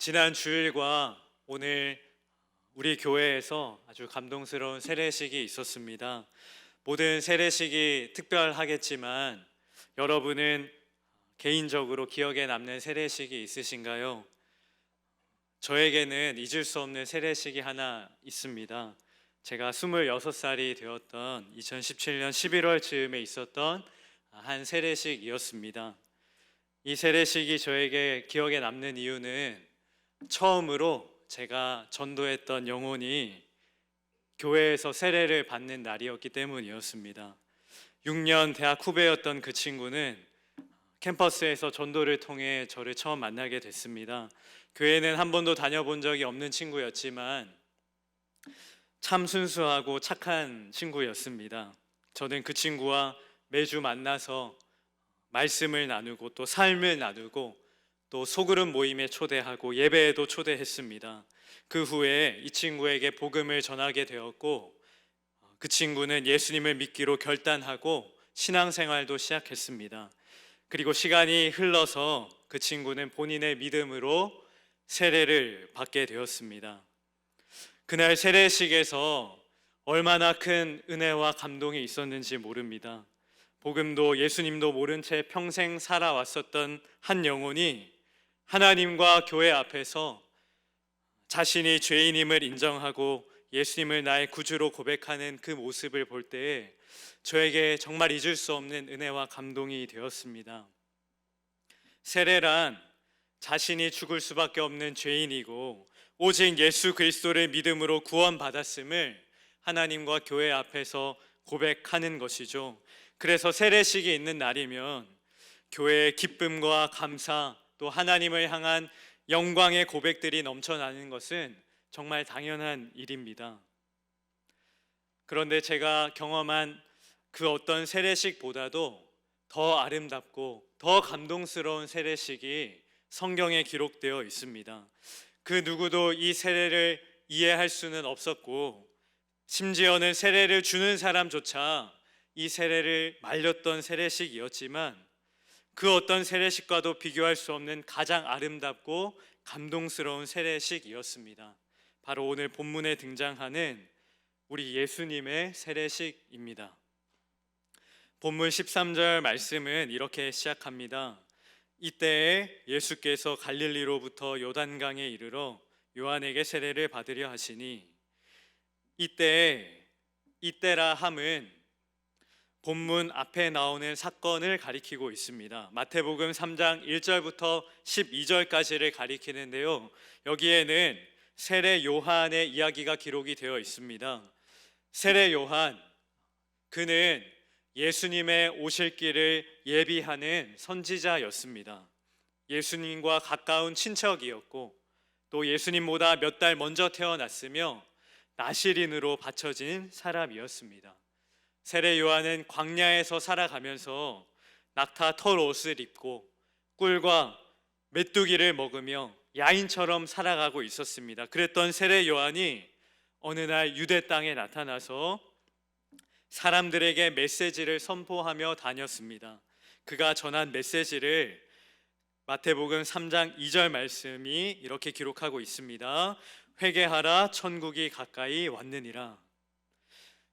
지난 주일과 오늘 우리 교회에서 아주 감동스러운 세례식이 있었습니다. 모든 세례식이 특별하겠지만 여러분은 개인적으로 기억에 남는 세례식이 있으신가요? 저에게는 잊을 수 없는 세례식이 하나 있습니다. 제가 26살이 되었던 2017년 11월 즈음에 있었던 한 세례식이었습니다. 이 세례식이 저에게 기억에 남는 이유는 처음으로 제가 전도했던 영혼이 교회에서 세례를 받는 날이었기 때문이었습니다. 6년 대학 후배였던 그 친구는 캠퍼스에서 전도를 통해 저를 처음 만나게 됐습니다. 교회는 한 번도 다녀본 적이 없는 친구였지만 참 순수하고 착한 친구였습니다. 저는 그 친구와 매주 만나서 말씀을 나누고 또 삶을 나누고 또 소그룹 모임에 초대하고 예배에도 초대했습니다. 그 후에 이 친구에게 복음을 전하게 되었고 그 친구는 예수님을 믿기로 결단하고 신앙생활도 시작했습니다. 그리고 시간이 흘러서 그 친구는 본인의 믿음으로 세례를 받게 되었습니다. 그날 세례식에서 얼마나 큰 은혜와 감동이 있었는지 모릅니다. 복음도 예수님도 모른 채 평생 살아왔었던 한 영혼이 하나님과 교회 앞에서 자신이 죄인임을 인정하고 예수님을 나의 구주로 고백하는 그 모습을 볼 때에 저에게 정말 잊을 수 없는 은혜와 감동이 되었습니다. 세례란 자신이 죽을 수밖에 없는 죄인이고 오직 예수 그리스도를 믿음으로 구원받았음을 하나님과 교회 앞에서 고백하는 것이죠. 그래서 세례식이 있는 날이면 교회의 기쁨과 감사 또 하나님을 향한 영광의 고백들이 넘쳐나는 것은 정말 당연한 일입니다. 그런데 제가 경험한 그 어떤 세례식보다도 더 아름답고 더 감동스러운 세례식이 성경에 기록되어 있습니다. 그 누구도 이 세례를 이해할 수는 없었고 심지어는 세례를 주는 사람조차 이 세례를 말렸던 세례식이었지만 그 어떤 세례식과도 비교할 수 없는 가장 아름답고 감동스러운 세례식이었습니다. 바로 오늘 본문에 등장하는 우리 예수님의 세례식입니다. 본문 13절 말씀은 이렇게 시작합니다. 이때에 예수께서 갈릴리로부터 요단강에 이르러 요한에게 세례를 받으려 하시니, 이때라 함은 본문 앞에 나오는 사건을 가리키고 있습니다. 마태복음 3장 1절부터 12절까지를 가리키는데요, 여기에는 세례 요한의 이야기가 기록이 되어 있습니다. 세례 요한, 그는 예수님의 오실 길을 예비하는 선지자였습니다. 예수님과 가까운 친척이었고 또 예수님보다 몇 달 먼저 태어났으며 나시린으로 바쳐진 사람이었습니다. 세례 요한은 광야에서 살아가면서 낙타 털 옷을 입고 꿀과 메뚜기를 먹으며 야인처럼 살아가고 있었습니다. 그랬던 세례 요한이 어느 날 유대 땅에 나타나서 사람들에게 메시지를 선포하며 다녔습니다. 그가 전한 메시지를 마태복음 3장 2절 말씀이 이렇게 기록하고 있습니다. 회개하라, 천국이 가까이 왔느니라.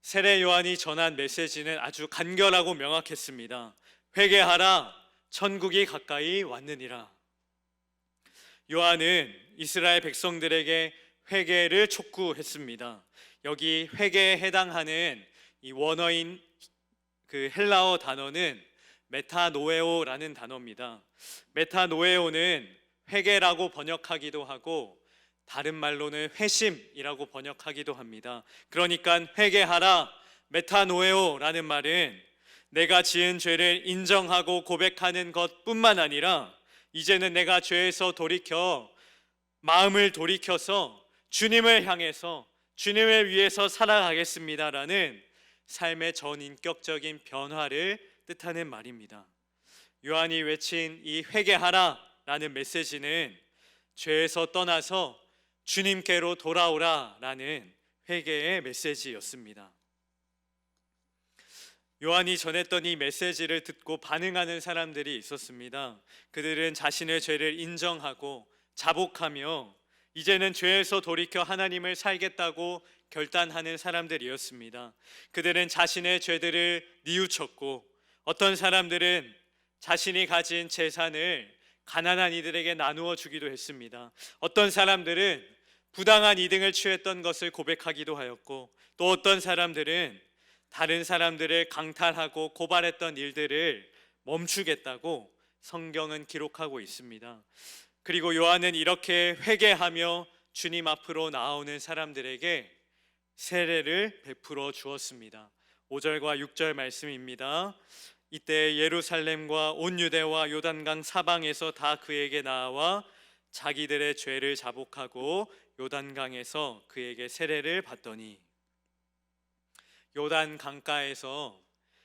세례 요한이 전한 메시지는 아주 간결하고 명확했습니다. 회개하라, 천국이 가까이 왔느니라. 요한은 이스라엘 백성들에게 회개를 촉구했습니다. 여기 회개에 해당하는 이 원어인 그 헬라어 단어는 메타노에오라는 단어입니다. 메타노에오는 회개라고 번역하기도 하고 다른 말로는 회심이라고 번역하기도 합니다. 그러니까 회개하라, 메타노에오라는 말은 내가 지은 죄를 인정하고 고백하는 것뿐만 아니라 이제는 내가 죄에서 돌이켜 마음을 돌이켜서 주님을 향해서 주님을 위해서 살아가겠습니다라는 삶의 전인격적인 변화를 뜻하는 말입니다. 요한이 외친 이 회개하라라는 메시지는 죄에서 떠나서 주님께로 돌아오라라는 회개의 메시지였습니다. 요한이 전했던 이 메시지를 듣고 반응하는 사람들이 있었습니다. 그들은 자신의 죄를 인정하고 자복하며 이제는 죄에서 돌이켜 하나님을 살겠다고 결단하는 사람들이었습니다. 그들은 자신의 죄들을 뉘우쳤고, 어떤 사람들은 자신이 가진 재산을 가난한 이들에게 나누어 주기도 했습니다. 어떤 사람들은 부당한 이득을 취했던 것을 고백하기도 하였고, 또 어떤 사람들은 다른 사람들을 강탈하고 고발했던 일들을 멈추겠다고 성경은 기록하고 있습니다. 그리고 요한은 이렇게 회개하며 주님 앞으로 나오는 사람들에게 세례를 베풀어 주었습니다. 5절과 6절 말씀입니다. 이때 예루살렘과 온 유대와 요단강 사방에서 다 그에게 나와 자기들의 죄를 자복하고 요단강에서 그에게 세례를 받더니, 요단 강가에서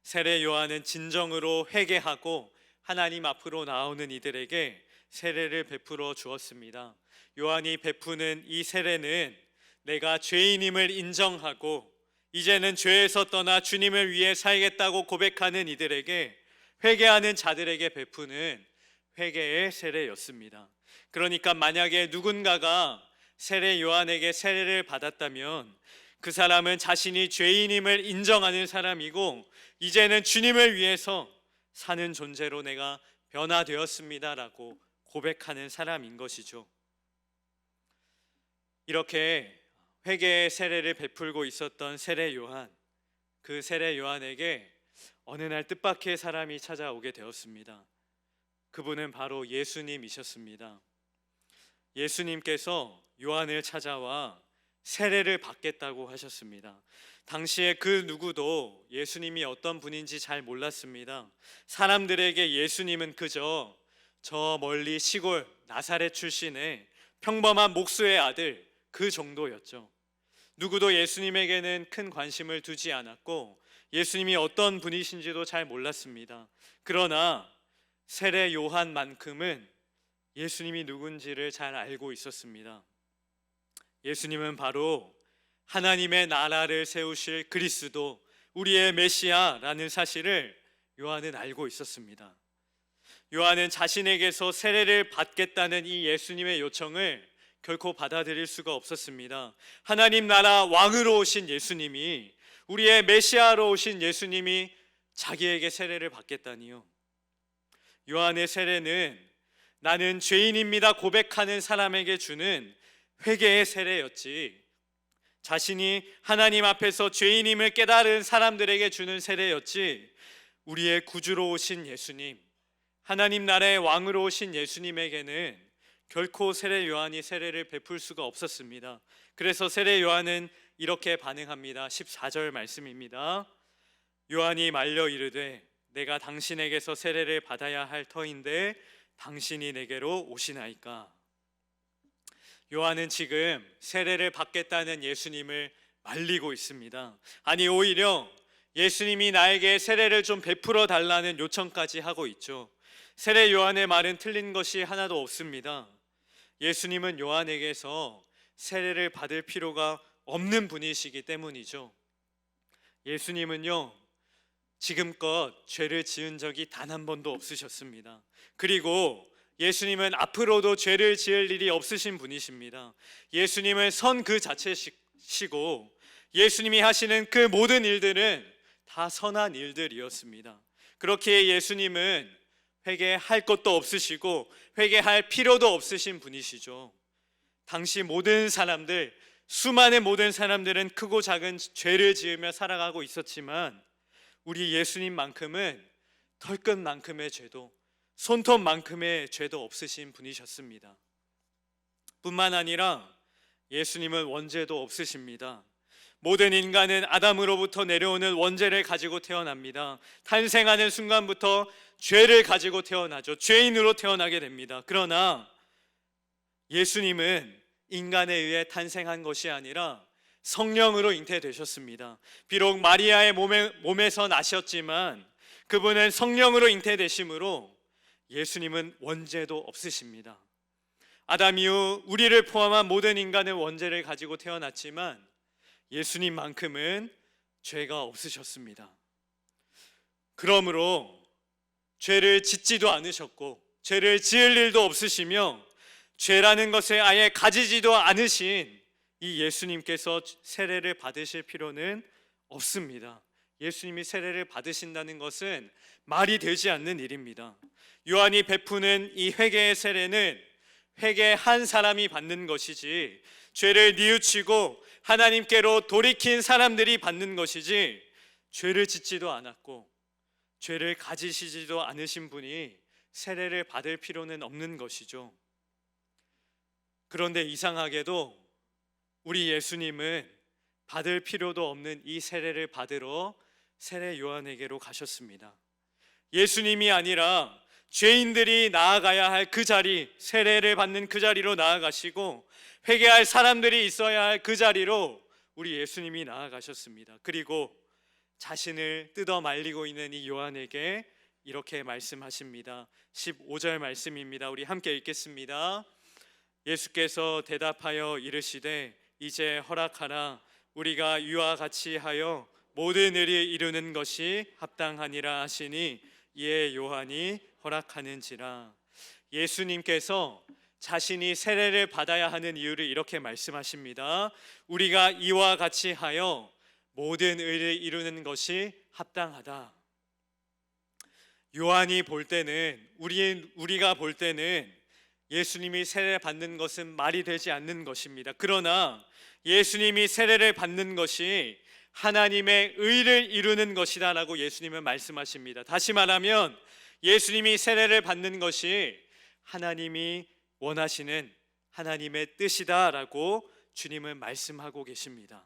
세례 요한은 진정으로 회개하고 하나님 앞으로 나오는 이들에게 세례를 베풀어 주었습니다. 요한이 베푸는 이 세례는 내가 죄인임을 인정하고 이제는 죄에서 떠나 주님을 위해 살겠다고 고백하는 이들에게, 회개하는 자들에게 베푸는 회개의 세례였습니다. 그러니까 만약에 누군가가 세례 요한에게 세례를 받았다면 그 사람은 자신이 죄인임을 인정하는 사람이고, 이제는 주님을 위해서 사는 존재로 내가 변화되었습니다라고 고백하는 사람인 것이죠. 이렇게 회개의 세례를 베풀고 있었던 세례 요한, 그 세례 요한에게 어느 날 뜻밖의 사람이 찾아오게 되었습니다. 그분은 바로 예수님이셨습니다. 예수님께서 요한을 찾아와 세례를 받겠다고 하셨습니다. 당시에 그 누구도 예수님이 어떤 분인지 잘 몰랐습니다. 사람들에게 예수님은 그저 저 멀리 시골 나사렛 출신의 평범한 목수의 아들, 그 정도였죠. 누구도 예수님에게는 큰 관심을 두지 않았고 예수님이 어떤 분이신지도 잘 몰랐습니다. 그러나 세례 요한만큼은 예수님이 누군지를 잘 알고 있었습니다. 예수님은 바로 하나님의 나라를 세우실 그리스도, 우리의 메시아라는 사실을 요한은 알고 있었습니다. 요한은 자신에게서 세례를 받겠다는 이 예수님의 요청을 결코 받아들일 수가 없었습니다. 하나님 나라 왕으로 오신 예수님이, 우리의 메시아로 오신 예수님이 자기에게 세례를 받겠다니요. 요한의 세례는 나는 죄인입니다 고백하는 사람에게 주는 회개의 세례였지, 자신이 하나님 앞에서 죄인임을 깨달은 사람들에게 주는 세례였지, 우리의 구주로 오신 예수님, 하나님 나라의 왕으로 오신 예수님에게는 결코 세례 요한이 세례를 베풀 수가 없었습니다. 그래서 세례 요한은 이렇게 반응합니다. 14절 말씀입니다. 요한이 말려 이르되 내가 당신에게서 세례를 받아야 할 터인데 당신이 내게로 오시나이까. 요한은 지금 세례를 받겠다는 예수님을 말리고 있습니다. 아니, 오히려 예수님이 나에게 세례를 좀 베풀어 달라는 요청까지 하고 있죠. 세례 요한의 말은 틀린 것이 하나도 없습니다. 예수님은 요한에게서 세례를 받을 필요가 없는 분이시기 때문이죠. 예수님은요, 지금껏 죄를 지은 적이 단 한 번도 없으셨습니다. 그리고 예수님은 앞으로도 죄를 지을 일이 없으신 분이십니다. 예수님은 선 그 자체시고 예수님이 하시는 그 모든 일들은 다 선한 일들이었습니다. 그렇기에 예수님은 회개할 것도 없으시고 회개할 필요도 없으신 분이시죠. 당시 모든 사람들, 수많은 모든 사람들은 크고 작은 죄를 지으며 살아가고 있었지만 우리 예수님만큼은 털끝만큼의 죄도, 손톱만큼의 죄도 없으신 분이셨습니다. 뿐만 아니라 예수님은 원죄도 없으십니다. 모든 인간은 아담으로부터 내려오는 원죄를 가지고 태어납니다. 탄생하는 순간부터 죄를 가지고 태어나죠. 죄인으로 태어나게 됩니다. 그러나 예수님은 인간에 의해 탄생한 것이 아니라 성령으로 잉태되셨습니다. 비록 마리아의 몸에서 나셨지만 그분은 성령으로 잉태되심으로 예수님은 원죄도 없으십니다. 아담 이후 우리를 포함한 모든 인간은 원죄를 가지고 태어났지만 예수님만큼은 죄가 없으셨습니다. 그러므로 죄를 짓지도 않으셨고 죄를 지을 일도 없으시며 죄라는 것을 아예 가지지도 않으신 이 예수님께서 세례를 받으실 필요는 없습니다. 예수님이 세례를 받으신다는 것은 말이 되지 않는 일입니다. 요한이 베푸는 이 회개의 세례는 회개한 사람이 받는 것이지, 죄를 뉘우치고 하나님께로 돌이킨 사람들이 받는 것이지, 죄를 짓지도 않았고 죄를 가지시지도 않으신 분이 세례를 받을 필요는 없는 것이죠. 그런데 이상하게도 우리 예수님은 받을 필요도 없는 이 세례를 받으러 세례 요한에게로 가셨습니다. 예수님이 아니라 죄인들이 나아가야 할 그 자리, 세례를 받는 그 자리로 나아가시고 회개할 사람들이 있어야 할 그 자리로 우리 예수님이 나아가셨습니다. 그리고 자신을 뜯어 말리고 있는 이 요한에게 이렇게 말씀하십니다. 15절 말씀입니다. 우리 함께 읽겠습니다. 예수께서 대답하여 이르시되 이제 허락하라. 우리가 이와 같이 하여 모든 의를 이루는 것이 합당하니라 하시니 이에 요한이 허락하는지라. 예수님께서 자신이 세례를 받아야 하는 이유를 이렇게 말씀하십니다. 우리가 이와 같이 하여 모든 의를 이루는 것이 합당하다. 요한이 볼 때는, 우리가 볼 때는 예수님이 세례를 받는 것은 말이 되지 않는 것입니다. 그러나 예수님이 세례를 받는 것이 하나님의 의를 이루는 것이다 라고 예수님은 말씀하십니다. 다시 말하면 예수님이 세례를 받는 것이 하나님이 원하시는 하나님의 뜻이다 라고 주님은 말씀하고 계십니다.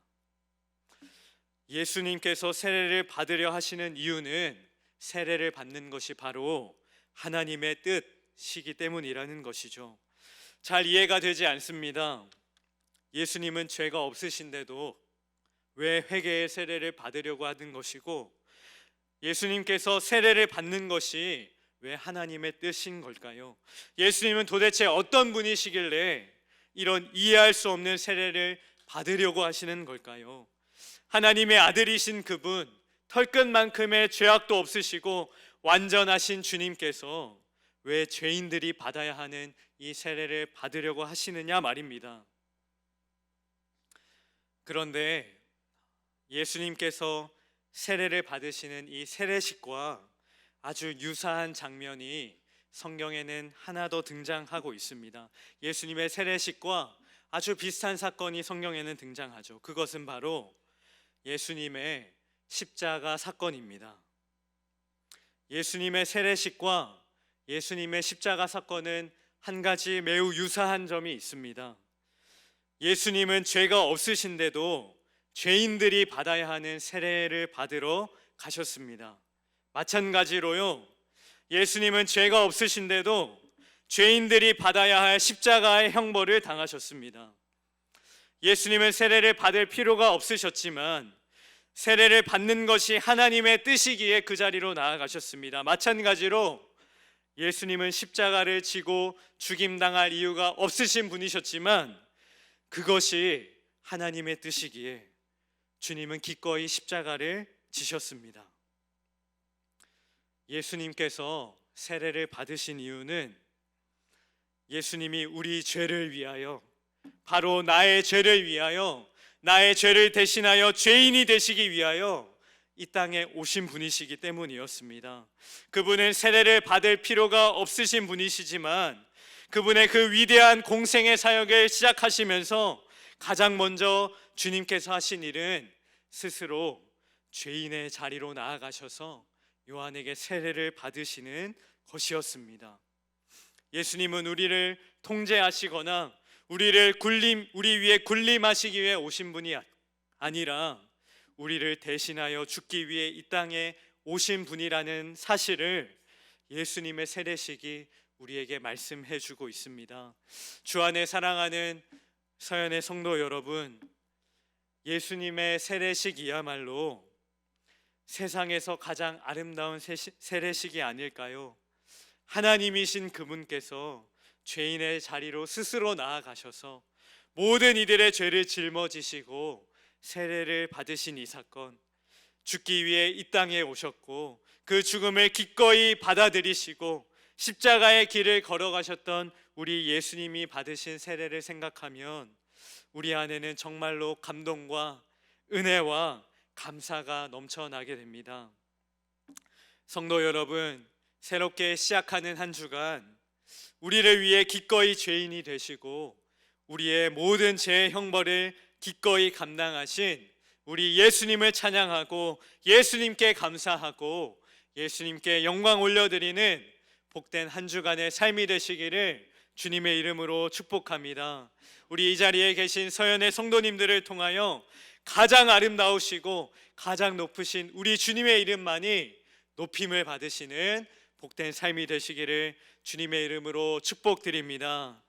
예수님께서 세례를 받으려 하시는 이유는 세례를 받는 것이 바로 하나님의 뜻이기 때문이라는 것이죠. 잘 이해가 되지 않습니다. 예수님은 죄가 없으신데도 왜 회개의 세례를 받으려고 하는 것이고, 예수님께서 세례를 받는 것이 왜 하나님의 뜻인 걸까요? 예수님은 도대체 어떤 분이시길래 이런 이해할 수 없는 세례를 받으려고 하시는 걸까요? 하나님의 아들이신 그분, 털끝만큼의 죄악도 없으시고 완전하신 주님께서 왜 죄인들이 받아야 하는 이 세례를 받으려고 하시느냐 말입니다. 그런데 예수님께서 세례를 받으시는 이 세례식과 아주 유사한 장면이 성경에는 하나 더 등장하고 있습니다. 예수님의 세례식과 아주 비슷한 사건이 성경에는 등장하죠. 그것은 바로 예수님의 십자가 사건입니다. 예수님의 세례식과 예수님의 십자가 사건은 한 가지 매우 유사한 점이 있습니다. 예수님은 죄가 없으신데도 죄인들이 받아야 하는 세례를 받으러 가셨습니다. 마찬가지로요, 예수님은 죄가 없으신데도 죄인들이 받아야 할 십자가의 형벌을 당하셨습니다. 예수님은 세례를 받을 필요가 없으셨지만 세례를 받는 것이 하나님의 뜻이기에 그 자리로 나아가셨습니다. 마찬가지로 예수님은 십자가를 지고 죽임당할 이유가 없으신 분이셨지만 그것이 하나님의 뜻이기에 주님은 기꺼이 십자가를 지셨습니다. 예수님께서 세례를 받으신 이유는 예수님이 우리 죄를 위하여, 바로 나의 죄를 위하여, 나의 죄를 대신하여 죄인이 되시기 위하여 이 땅에 오신 분이시기 때문이었습니다. 그분은 세례를 받을 필요가 없으신 분이시지만 그분의 그 위대한 공생의 사역을 시작하시면서 가장 먼저 주님께서 하신 일은 스스로 죄인의 자리로 나아가셔서 요한에게 세례를 받으시는 것이었습니다. 예수님은 우리를 통제하시거나 우리 위에 군림하시기 위해 오신 분이 아니라 우리를 대신하여 죽기 위해 이 땅에 오신 분이라는 사실을 예수님의 세례식이 우리에게 말씀해 주고 있습니다. 주 안에 사랑하는 서연의 성도 여러분, 예수님의 세례식이야말로 세상에서 가장 아름다운 세례식이 아닐까요? 하나님이신 그분께서 죄인의 자리로 스스로 나아가셔서 모든 이들의 죄를 짊어지시고 세례를 받으신 이 사건, 죽기 위해 이 땅에 오셨고 그 죽음을 기꺼이 받아들이시고 십자가의 길을 걸어가셨던 우리 예수님이 받으신 세례를 생각하면 우리 안에는 정말로 감동과 은혜와 감사가 넘쳐나게 됩니다. 성도 여러분, 새롭게 시작하는 한 주간 우리를 위해 기꺼이 죄인이 되시고 우리의 모든 죄의 형벌을 기꺼이 감당하신 우리 예수님을 찬양하고 예수님께 감사하고 예수님께 영광 올려드리는 복된 한 주간의 삶이 되시기를 주님의 이름으로 축복합니다. 우리 이 자리에 계신 서연의 성도님들을 통하여 가장 아름다우시고 가장 높으신 우리 주님의 이름만이 높임을 받으시는 복된 삶이 되시기를 주님의 이름으로 축복드립니다.